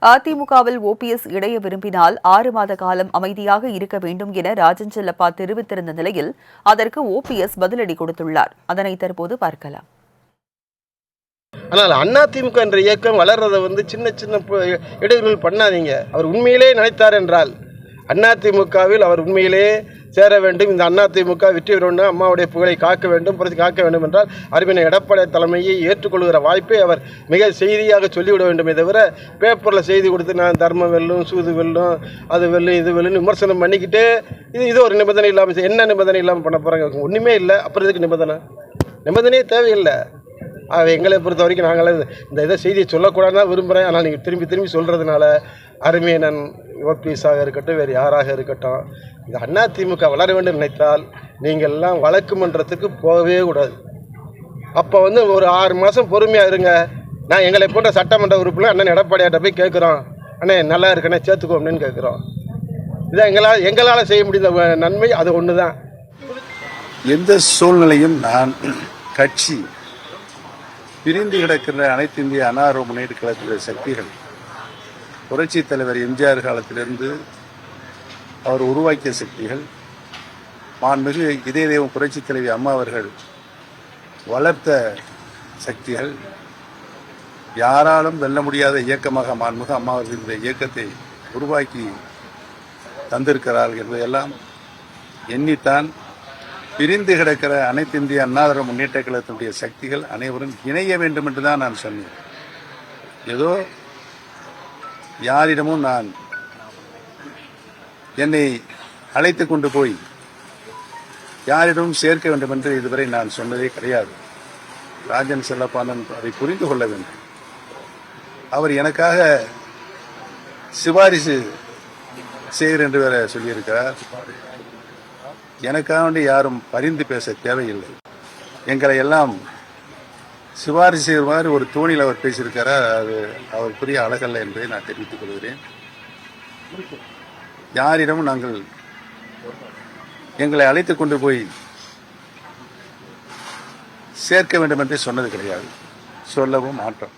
அதிமுகவில் ஓபிஎஸ் இணைய விரும்பினால் 6 மாத காலம் அமைதியாக இருக்க வேண்டும் என ராஜன் செல்லப்பா தெரிவித்திருந்த நிலையில் அதற்கு ஓபிஎஸ் பதிலடி கொடுத்துள்ளார். அதனை தற்போது பார்க்கலாம். ஆனால் அதிமுக என்ற இயக்கம் வளர்றதை சின்ன சின்ன இடைவெளிகள் பண்ணாதீங்க. அவர் உண்மையிலே நினைத்தார் என்றால் அதிமுகவில் அவர் உண்மையிலே சேர வேண்டும், இந்த அதிமுக வெற்றி பெற வேண்டும், அம்மாவுடைய புகழை காக்க வேண்டும், புரட்சி காக்க வேண்டும் என்றால் அறிவினர் எடப்பாடி தலைமையை ஏற்றுக்கொள்கிற வாய்ப்பை அவர் மிக செய்தியாக சொல்லிவிட வேண்டுமே தவிர பேப்பரில் செய்தி கொடுத்து நான் தர்மம் வெல்லும், சூது வெல்லும், அது வெல்லும், இது வெல்லும் விமர்சனம் பண்ணிக்கிட்டு இது ஒரு நிபந்தனை இல்லாமல் என்ன நிபந்தனை இல்லாமல் பண்ண போகிறாங்க? ஒன்றுமே இல்லை. அப்புறம் இதுக்கு நிபந்தனையே தேவையில்லை. எங்களை பொறுத்த வரைக்கும் நாங்கள் இந்த இதை செய்தியை சொல்லக்கூடாதுன்னு தான் விரும்புகிறேன். ஆனால் நீங்கள் திரும்பி திரும்பி சொல்கிறதுனால அருமையனன் ஓபிஎஸ்ஸாக இருக்கட்டும், வேறு யாராக இருக்கட்டும், இந்த அதிமுக வளர வேண்டும் நினைத்தால் நீங்கள் எல்லாம் வழக்கு மன்றத்துக்கு போகவே கூடாது. அப்போ ஒரு 6 மாதம் பொறுமையாக இருங்க. நான் எங்களை போன்ற சட்டமன்ற உறுப்பினர் அண்ணன் எடப்பாடியாட்ட போய் கேட்குறோம், அண்ணே நல்லா இருக்கண்ணே சேர்த்துக்கோ அப்படின்னு கேட்குறோம். இதான் எங்களால் செய்ய முடிந்த நன்மை அது ஒன்று தான். எந்த சூழ்நிலையும் நான் கட்சி பிரிந்து கிடக்கின்ற அனைத்து இந்திய அண்ணா முன்னேற்ற கழகத்திலுள்ள சக்திகள் புரட்சி தலைவர் எம்ஜிஆர் காலத்திலிருந்து அவர் உருவாக்கிய சக்திகள், மாண்புமிகு இதய தெய்வம் புரட்சி தலைவி அம்மா அவர்கள் வளர்த்த சக்திகள், யாராலும் வெல்ல முடியாத இயக்கமாக மாண்புமிகு அம்மா அவர்கள் இந்த இயக்கத்தை உருவாக்கி தந்திருக்கிறார்கள் என்பதையெல்லாம் எண்ணித்தான் பிரிந்து கிடக்கிற அனைத்து இந்திய அண்ணா முன்னேற்ற கழகத்தினுடைய சக்திகள் அனைவரும் இணைய வேண்டும் என்றுதான் நான் சொன்னேன். ஏதோ யாரிடமும் நான் என்னை அழைத்து கொண்டு போய் யாரிடமும் சேர்க்க வேண்டும் என்று இதுவரை நான் சொன்னதே கிடையாது. ராஜன் செல்லப்பானன் அதை புரிந்து கொள்ள வேண்டும். அவர் எனக்காக சிபாரிசு செய்கிறேன் என்று வேற சொல்லியிருக்கிறார். எனக்காக யாரும் பரிந்து பேச தேவையில்லை. எங்களை எல்லாம் சிபாரிசு செய்கிற மாதிரி ஒரு தோணியில் அவர் பேசியிருக்கிறார். அது அவருக்குரிய அழகல்ல என்பதை நான் தெரிவித்துக் கொள்கிறேன். யாரிடமும் நாங்கள் எங்களை அழைத்து கொண்டு போய் சேர்க்க வேண்டும் என்று சொன்னது கிடையாது, சொல்லவும் மாட்டோம்.